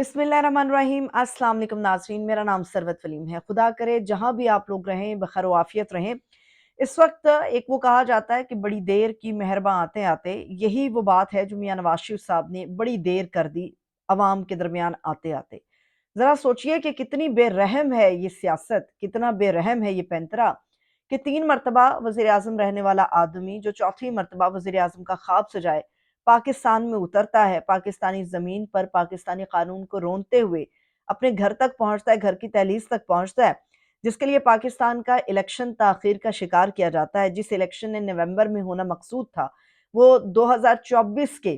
बिस्मिल्लाहिर्रहमानिर्रहीम। अस्सलाम वालेकुम नाज़रीन, मेरा नाम सरवत वलीम है। खुदा करे जहाँ भी आप लोग रहें बखैर आफियत रहें। इस वक्त एक वो कहा जाता है कि बड़ी देर की मेहरबान आते आते, यही वो बात है जो मियां नवाज शरीफ साहब ने बड़ी देर कर दी अवाम के दरमियान आते आते। ज़रा सोचिए कि कितनी बेरहम है ये सियासत, कितना बेरहम है ये पैंतरा कि 3 मरतबा वज़ीर आज़म रहने वाला आदमी जो चौथी मरतबा वज़ीर आज़म का ख्वाब सजाए पाकिस्तान में उतरता है, पाकिस्तानी ज़मीन पर पाकिस्तानी कानून को रोंदते हुए अपने घर तक पहुंचता है, घर की दहलीज तक पहुंचता है, जिसके लिए पाकिस्तान का इलेक्शन ताख़ीर का शिकार किया जाता है। जिस इलेक्शन ने नवंबर में होना मकसूद था, वो 2024 के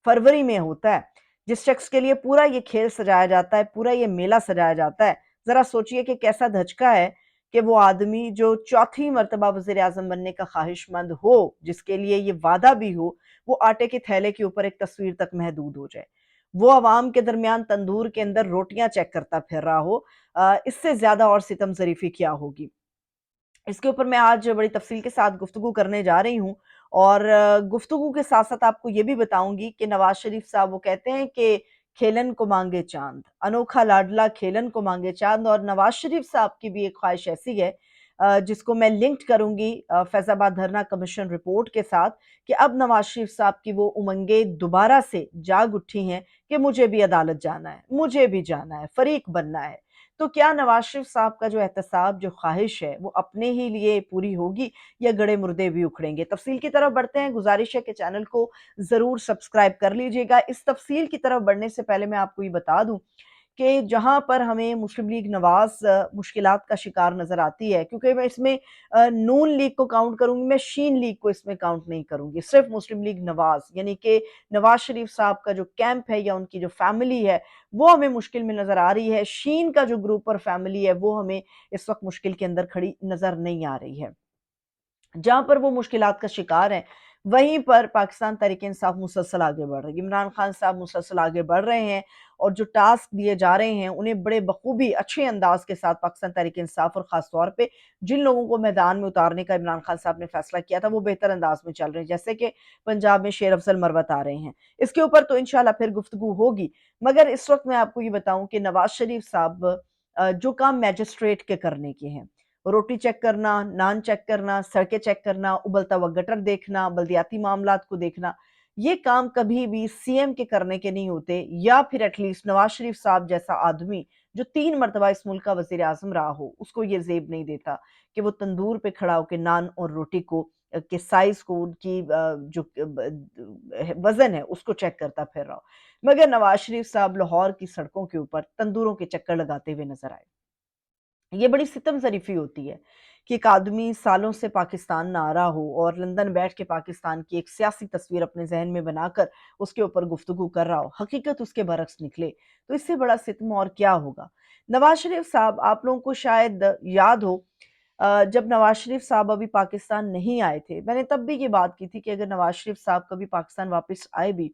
फरवरी में होता है। जिस शख्स के लिए पूरा ये खेल सजाया जाता है, पूरा ये मेला सजाया जाता है, ज़रा सोचिए कि कैसा धचका है कि वो आदमी जो चौथी मरतबा वज़ीर आज़म बनने का ख्वाहिशमंद हो, जिसके लिए ये वादा भी हो, वो आटे के थैले के ऊपर एक तस्वीर तक महदूद हो जाए, वो अवाम के दरमियान तंदूर के अंदर रोटियां चेक करता फिर रहा हो। इससे ज्यादा और सितम ज़रीफ़ी क्या होगी। इसके ऊपर मैं आज बड़ी तफसील के साथ गुफ्तगू करने जा रही हूँ। और गुफ्तगू के साथ साथ आपको ये भी बताऊंगी कि नवाज शरीफ साहब वो कहते हैं कि खेलन को मांगे चांद, अनोखा लाडला खेलन को मांगे चांद। और नवाज शरीफ साहब की भी एक ख्वाहिश ऐसी है जिसको मैं लिंक्ड करूंगी फैजाबाद धरना कमीशन रिपोर्ट के साथ, कि अब नवाज शरीफ साहब की वो उमंगे दोबारा से जाग उठी हैं कि मुझे भी अदालत जाना है, मुझे भी जाना है, फरीक बनना है। तो क्या नवाज शरीफ साहब का जो एहतसाब, जो ख्वाहिश है, वो अपने ही लिए पूरी होगी या गड़े मुर्दे भी उखड़ेंगे? तफसील की तरफ बढ़ते हैं। गुजारिश है कि चैनल को ज़रूर सब्सक्राइब कर लीजिएगा। इस तफसील की तरफ बढ़ने से पहले मैं आपको ये बता दूं कि जहाँ पर हमें मुस्लिम लीग नवाज मुश्किलात का शिकार नज़र आती है, क्योंकि मैं इसमें नून लीग को काउंट करूंगी, मैं शीन लीग को इसमें काउंट नहीं करूंगी, सिर्फ मुस्लिम लीग नवाज, यानी कि नवाज शरीफ साहब का जो कैंप है या उनकी जो फैमिली है वो हमें मुश्किल में नज़र आ रही है। शीन का जो ग्रुप और फैमिली है वो हमें इस वक्त मुश्किल के अंदर खड़ी नज़र नहीं आ रही है। जहां पर वो मुश्किलात का शिकार हैं, वहीं पर पाकिस्तान तहरीक इंसाफ मुसलसल आगे बढ़ रही है। इमरान खान साहब मुसलसल आगे बढ़ रहे हैं और जो टास्क दिए जा रहे हैं उन्हें बड़े बखूबी अच्छे अंदाज के साथ पाकिस्तान तहरीक इंसाफ और खास तौर पे जिन लोगों को मैदान में उतारने का इमरान खान साहब ने फैसला किया था वो बेहतर अंदाज में चल रहे हैं, जैसे कि पंजाब में शेर अफजल मरवत आ रहे हैं। इसके ऊपर तो इंशाल्लाह फिर गुफ्तगू होगी, मगर इस वक्त मैं आपको ये बताऊं कि नवाज शरीफ साहब जो काम मैजिस्ट्रेट के करने के हैं, रोटी चेक करना, नान चेक करना, सड़कें चेक करना, उबलता हुआ गटर देखना, बल्दियाती मामलात को देखना, ये काम कभी भी सीएम के करने के नहीं होते, या फिर एटलीस्ट नवाज शरीफ साहब जैसा आदमी जो 3 मरतबा इस मुल्क का वजीर आजम रहा हो, उसको ये जेब नहीं देता कि वो तंदूर पे खड़ा होकर नान और रोटी को के साइज को, उनकी जो वजन है उसको चेक करता फिर रहा हो। मगर नवाज शरीफ साहब लाहौर की सड़कों के ऊपर तंदूरों के चक्कर लगाते हुए नजर आए। ये बड़ी सितम ज़रीफ़ी होती है कि एक आदमी सालों से पाकिस्तान ना आ रहा हो और लंदन बैठ के पाकिस्तान की एक सियासी तस्वीर अपने जहन में बनाकर उसके ऊपर गुफ्तगू कर रहा हो, हकीकत उसके बरक्स निकले, तो इससे बड़ा सितम और क्या होगा। नवाज शरीफ साहब, आप लोगों को शायद याद हो, जब नवाज शरीफ साहब अभी पाकिस्तान नहीं आए थे, मैंने तब भी ये बात की थी कि अगर नवाज शरीफ साहब कभी पाकिस्तान वापस आए भी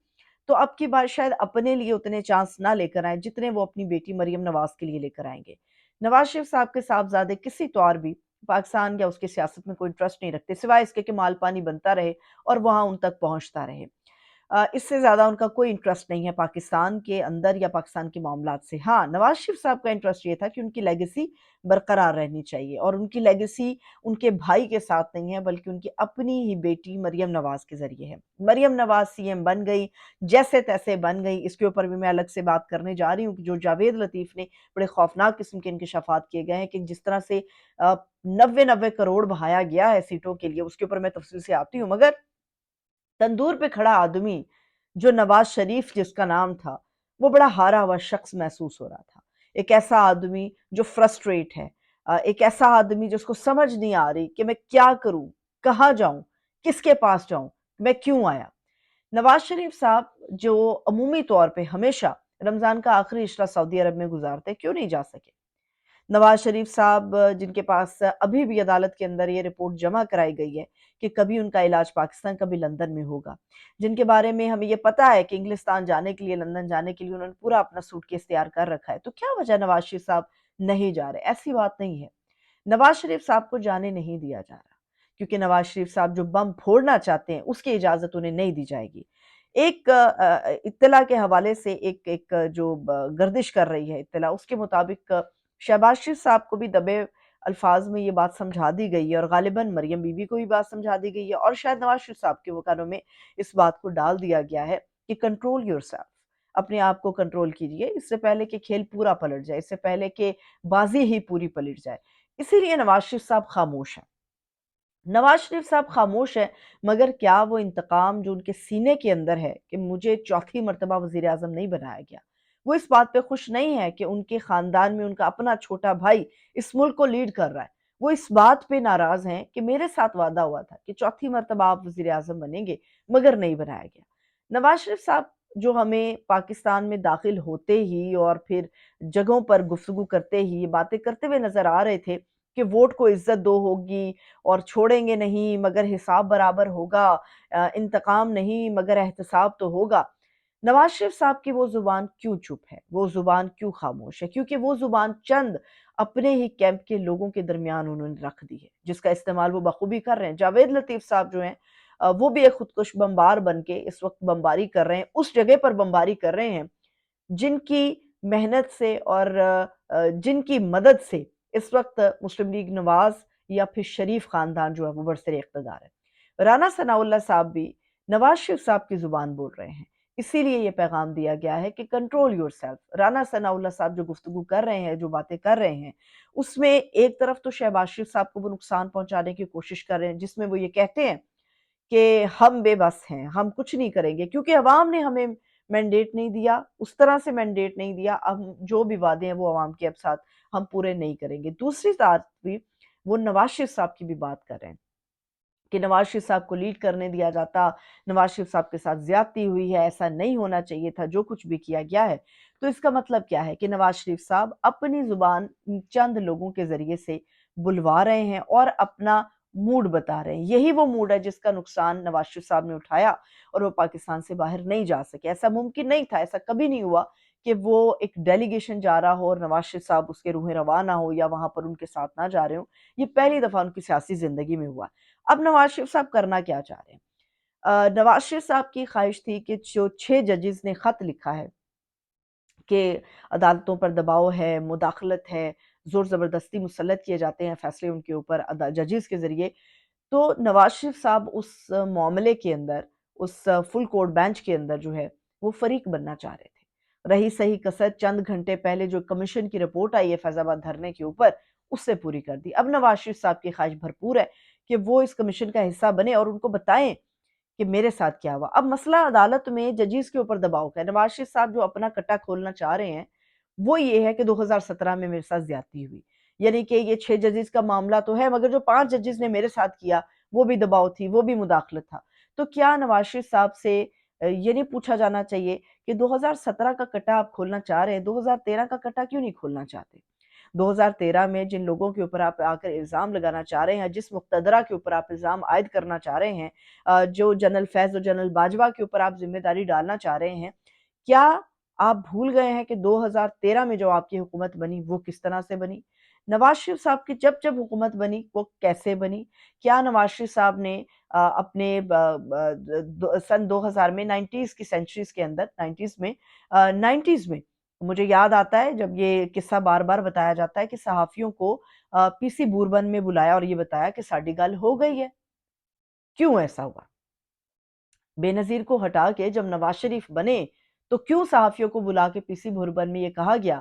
तो अब की बार शायद अपने लिए उतने चांस ना लेकर आए जितने वो अपनी बेटी मरियम नवाज के लिए लेकर आएंगे। नवाज शरीफ साहब के साहबजादे किसी तौर भी पाकिस्तान या उसकी सियासत में कोई इंटरेस्ट नहीं रखते, सिवाय इसके कि माल पानी बनता रहे और वहां उन तक पहुंचता रहे। इससे ज़्यादा उनका कोई इंटरेस्ट नहीं है पाकिस्तान के अंदर या पाकिस्तान के मामलात से। हाँ, नवाज शरीफ साहब का इंटरेस्ट ये था कि उनकी लेगेसी बरकरार रहनी चाहिए, और उनकी लेगेसी उनके भाई के साथ नहीं है बल्कि उनकी अपनी ही बेटी मरियम नवाज के जरिए है। मरियम नवाज सीएम बन गई, जैसे तैसे बन गई। इसके ऊपर भी मैं अलग से बात करने जा रही हूँ कि जो जावेद लतीफ़ ने बड़े खौफनाक किस्म के इंकशाफात किए गए हैं कि जिस तरह से 90-90 करोड़ बहाया गया है सीटों के लिए, उसके ऊपर मैं तफसील से आती हूँ। मगर तंदूर पे खड़ा आदमी जो नवाज शरीफ जिसका नाम था, वो बड़ा हारा हुआ शख्स महसूस हो रहा था। एक ऐसा आदमी जो फ्रस्ट्रेट है, एक ऐसा आदमी जिसको समझ नहीं आ रही कि मैं क्या करूं, कहाँ जाऊं, किसके पास जाऊं, मैं क्यों आया। नवाज शरीफ साहब जो अमूमी तौर पे हमेशा रमजान का आखिरी इशरा सऊदी अरब में गुजारते, क्यों नहीं जा सके। नवाज शरीफ साहब जिनके पास अभी भी अदालत के अंदर ये रिपोर्ट जमा कराई गई है कि कभी उनका इलाज पाकिस्तान, कभी लंदन में होगा, जिनके बारे में हमें ये पता है कि इंग्लिस्तान जाने के लिए, लंदन जाने के लिए उन्होंने पूरा अपना सूटकेस तैयार कर रखा है, तो क्या वजह नवाज शरीफ साहब नहीं जा रहे। ऐसी बात नहीं है, नवाज शरीफ साहब को जाने नहीं दिया जा रहा, क्योंकि नवाज शरीफ साहब जो बम फोड़ना चाहते हैं उसकी इजाजत उन्हें नहीं दी जाएगी। ایک اطلاع کے حوالے سے ایک جو گردش کر رہی ہے اطلاع، اس کے مطابق شہباز شریف صاحب کو بھی دبے الفاظ میں یہ بات سمجھا دی گئی ہے، اور غالباً مریم بی بی کو بھی بات سمجھا دی گئی ہے، اور شاید نواز شریف صاحب کے وکانوں میں اس بات کو ڈال دیا گیا ہے کہ کنٹرول یور سیلف، اپنے آپ کو کنٹرول کیجئے، اس سے پہلے کہ کھیل پورا پلٹ جائے، اس سے پہلے کہ بازی ہی پوری پلٹ جائے۔ اسی لیے نواز شریف صاحب خاموش ہیں۔ نواز شریف صاحب خاموش ہے، مگر کیا وہ انتقام جو ان کے سینے کے اندر ہے کہ مجھے چوتھی مرتبہ وزیر اعظم نہیں بنایا گیا، وہ اس بات پہ خوش نہیں ہے کہ ان کے خاندان میں ان کا اپنا چھوٹا بھائی اس ملک کو لیڈ کر رہا ہے، وہ اس بات پہ ناراض ہیں کہ میرے ساتھ وعدہ ہوا تھا کہ چوتھی مرتبہ آپ وزیر اعظم بنیں گے، مگر نہیں بنایا گیا۔ نواز شریف صاحب جو ہمیں پاکستان میں داخل ہوتے ہی اور پھر جگہوں پر گفتگو کرتے ہی یہ باتیں کرتے ہوئے نظر آ رہے تھے کہ ووٹ کو عزت دو ہوگی، اور چھوڑیں گے نہیں مگر حساب برابر ہوگا، انتقام نہیں مگر احتساب تو ہوگا۔ نواز شریف صاحب کی وہ زبان کیوں چپ ہے، وہ زبان کیوں خاموش ہے؟ کیونکہ وہ زبان چند اپنے ہی کیمپ کے لوگوں کے درمیان انہوں نے رکھ دی ہے، جس کا استعمال وہ بخوبی کر رہے ہیں۔ جاوید لطیف صاحب جو ہیں وہ بھی ایک خودکش بمبار بن کے اس وقت بمباری کر رہے ہیں، اس جگہ پر بمباری کر رہے ہیں جن کی محنت سے اور جن کی مدد سے اس وقت مسلم لیگ نواز یا پھر شریف خاندان جو ہے وہ برسر اقتدار ہے۔ رانا ثناء اللہ صاحب بھی نواز شریف صاحب کی زبان بول رہے ہیں، اسی لیے یہ پیغام دیا گیا ہے کہ کنٹرول یور سیلف۔ رانا ثناء اللہ صاحب جو گفتگو کر رہے ہیں، جو باتیں کر رہے ہیں، اس میں ایک طرف تو شہباز شریف صاحب کو وہ نقصان پہنچانے کی کوشش کر رہے ہیں، جس میں وہ یہ کہتے ہیں کہ ہم بے بس ہیں، ہم کچھ نہیں کریں گے کیونکہ عوام نے ہمیں مینڈیٹ نہیں دیا، اس طرح سے مینڈیٹ نہیں دیا، اب جو بھی وعدے ہیں وہ عوام کے اب ساتھ ہم پورے نہیں کریں گے۔ دوسری طرف بھی وہ نواز شریف صاحب کی بھی بات کر رہے ہیں کہ نواز شریف صاحب کو لیڈ کرنے دیا جاتا، نواز شریف صاحب کے ساتھ زیادتی ہوئی ہے، ایسا نہیں ہونا چاہیے تھا جو کچھ بھی کیا گیا ہے۔ تو اس کا مطلب کیا ہے کہ نواز شریف صاحب اپنی زبان چند لوگوں کے ذریعے سے بلوا رہے ہیں اور اپنا موڈ بتا رہے ہیں۔ یہی وہ موڈ ہے جس کا نقصان نواز شریف صاحب نے اٹھایا اور وہ پاکستان سے باہر نہیں جا سکے۔ ایسا ممکن نہیں تھا، ایسا کبھی نہیں ہوا کہ وہ ایک ڈیلیگیشن جا رہا ہو اور نواز شریف صاحب اس کے روح رواں نہ ہو یا وہاں پر ان کے ساتھ نہ جا رہے ہوں۔ یہ پہلی دفعہ ان کی سیاسی زندگی میں ہوا۔ اب نواز شریف صاحب کرنا کیا چاہ رہے ہیں؟ نواز شریف صاحب کی خواہش تھی کہ جو 6 ججز نے خط لکھا ہے کہ عدالتوں پر دباؤ ہے، مداخلت ہے، زور زبردستی مسلط کیے جاتے ہیں فیصلے ان کے اوپر ججز کے ذریعے، تو نواز شریف صاحب اس معاملے کے اندر، اس فل کورٹ بینچ کے اندر جو ہے وہ فریق بننا چاہ رہے تھے۔ رہی صحیح کسر چند گھنٹے پہلے جو کمیشن کی رپورٹ آئی ہے فیض آباد دھرنے کے اوپر، اس سے پوری کر دی۔ اب نواز شریف صاحب کی خواہش بھرپور ہے کہ وہ اس کمیشن کا حصہ بنے اور ان کو بتائیں کہ میرے ساتھ کیا ہوا۔ اب مسئلہ عدالت میں ججز کے اوپر دباؤ کا ہے۔ نواز شریف صاحب جو اپنا کٹا کھولنا چاہ رہے ہیں وہ یہ ہے کہ 2017 میں میرے ساتھ زیادتی ہوئی، یعنی کہ یہ 6 ججز کا معاملہ تو ہے مگر جو 5 ججز نے میرے ساتھ کیا وہ بھی دباؤ تھی، وہ بھی مداخلت تھا۔ تو کیا نواز شریف صاحب سے یہ نہیں پوچھا جانا چاہیے کہ 2017 کا کٹا آپ کھولنا چاہ رہے ہیں، 2013 کا کٹا کیوں نہیں کھولنا چاہتے؟ 2013 میں جن لوگوں کے اوپر آپ آ کر الزام لگانا چاہ رہے ہیں، جس مقتدرہ کے اوپر آپ الزام عائد کرنا چاہ رہے ہیں، جو جنرل فیض اور جنرل باجوہ کے اوپر آپ ذمہ داری ڈالنا چاہ رہے ہیں، کیا آپ بھول گئے ہیں کہ 2013 میں جو آپ کی حکومت بنی وہ کس طرح سے بنی؟ نواز شریف صاحب کی جب حکومت بنی وہ کیسے بنی؟ کیا نواز شریف صاحب نے اپنے سن 2000 میں 90s کی سینچریز کے اندر 90s میں مجھے یاد آتا ہے جب یہ قصہ بار بار بتایا جاتا ہے کہ صحافیوں کو پی سی بوربن میں بلایا اور یہ بتایا کہ ساڈی گل ہو گئی ہے۔ کیوں ایسا ہوا؟ بے نظیر کو ہٹا کے جب نواز شریف بنے تو کیوں صحافیوں کو بلا کے پی سی بوربن میں یہ کہا گیا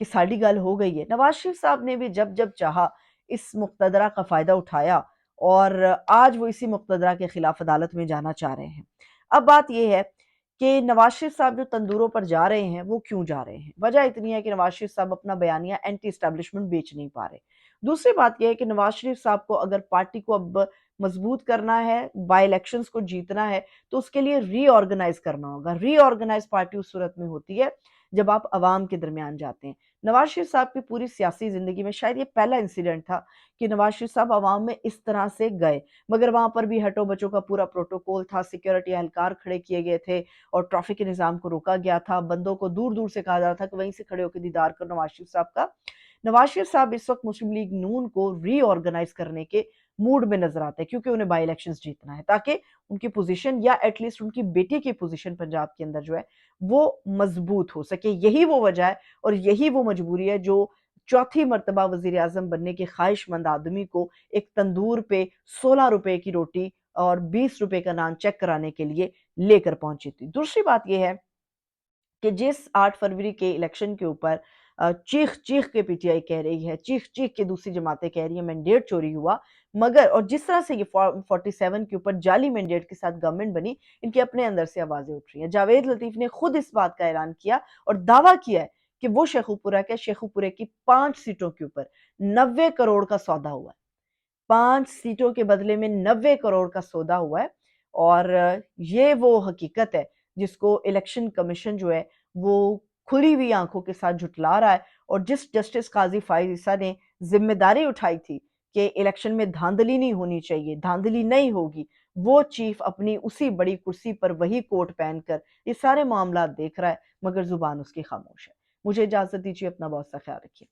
کہ ساڈی گل ہو گئی ہے؟ نواز شریف صاحب نے بھی جب چاہا اس مقتدرہ کا فائدہ اٹھایا اور آج وہ اسی مقتدرہ کے خلاف عدالت میں جانا چاہ رہے ہیں۔ اب بات یہ ہے کہ نواز شریف صاحب جو تندوروں پر جا رہے ہیں وہ کیوں جا رہے ہیں؟ وجہ اتنی ہے کہ نواز شریف صاحب اپنا بیانیہ اینٹی اسٹیبلشمنٹ بیچ نہیں پا رہے۔ دوسری بات یہ ہے کہ نواز شریف صاحب کو اگر پارٹی کو اب مضبوط کرنا ہے، بائی الیکشنز کو جیتنا ہے، تو اس کے لیے ری آرگنائز کرنا ہوگا۔ ری آرگنائز پارٹی اس صورت میں ہوتی ہے جب آپ عوام کے درمیان جاتے ہیں۔ نواز شریف صاحب کی پوری سیاسی زندگی میں شاید یہ پہلا انسیڈنٹ تھا کہ نواز شریف صاحب عوام میں اس طرح سے گئے، مگر وہاں پر بھی ہٹو بچوں کا پورا پروٹوکول تھا، سیکیورٹی اہلکار کھڑے کیے گئے تھے اور ٹریفک کے نظام کو روکا گیا تھا، بندوں کو دور دور سے کہا جا رہا تھا کہ وہیں سے کھڑے ہو کے دیدار کرو نواز شریف صاحب کا۔ نواز شریف صاحب اس وقت مسلم لیگ نون کو ری آرگنائز کرنے کے मूड में नजर आते हैं, क्योंकि उन्हें बाई इलेक्शंस जीतना है, ताकि उनकी पोजीशन या एटलीस्ट उनकी बेटी की पोजीशन पंजाब के अंदर जो है वो मजबूत हो सके। यही वो वजह है और यही वो मजबूरी है जो चौथी मर्तबा वजीर आजम बनने के ख्वाहिशमंद आदमी को एक तंदूर पे 16 रुपए की रोटी और 20 रुपए का नान चेक कराने के लिए लेकर पहुंची थी। दूसरी बात यह है कि जिस 8 फरवरी के इलेक्शन के ऊपर चीख चीख के पीटीआई कह रही है, चीख चीख के दूसरी जमातें कह रही है मैंडेट चोरी हुआ, मगर और जिस तरह से ये 47 के ऊपर जाली मैंडेट के साथ गवर्नमेंट बनी, इनके अपने अंदर से आवाजें उठ रही हैं। जावेद लतीफ ने खुद इस बात का ऐलान किया और दावा किया है कि वो शेखुपुरा की 5 सीटों के ऊपर 90 करोड़ का सौदा हुआ है। 5 सीटों के बदले में 90 करोड़ का सौदा हुआ है और ये वो हकीकत है जिसको इलेक्शन कमीशन जो है वो खुली हुई आंखों के साथ झुटला रहा है। और जिस जस्टिस काजी फाइजा ने जिम्मेदारी उठाई थी कि इलेक्शन में धांधली नहीं होनी चाहिए, धांधली नहीं होगी, वो चीफ अपनी उसी बड़ी कुर्सी पर वही कोट पहनकर ये सारे मामला देख रहा है, मगर जुबान उसकी खामोश है। मुझे इजाजत दीजिए, अपना बहुत सा ख्याल रखिए।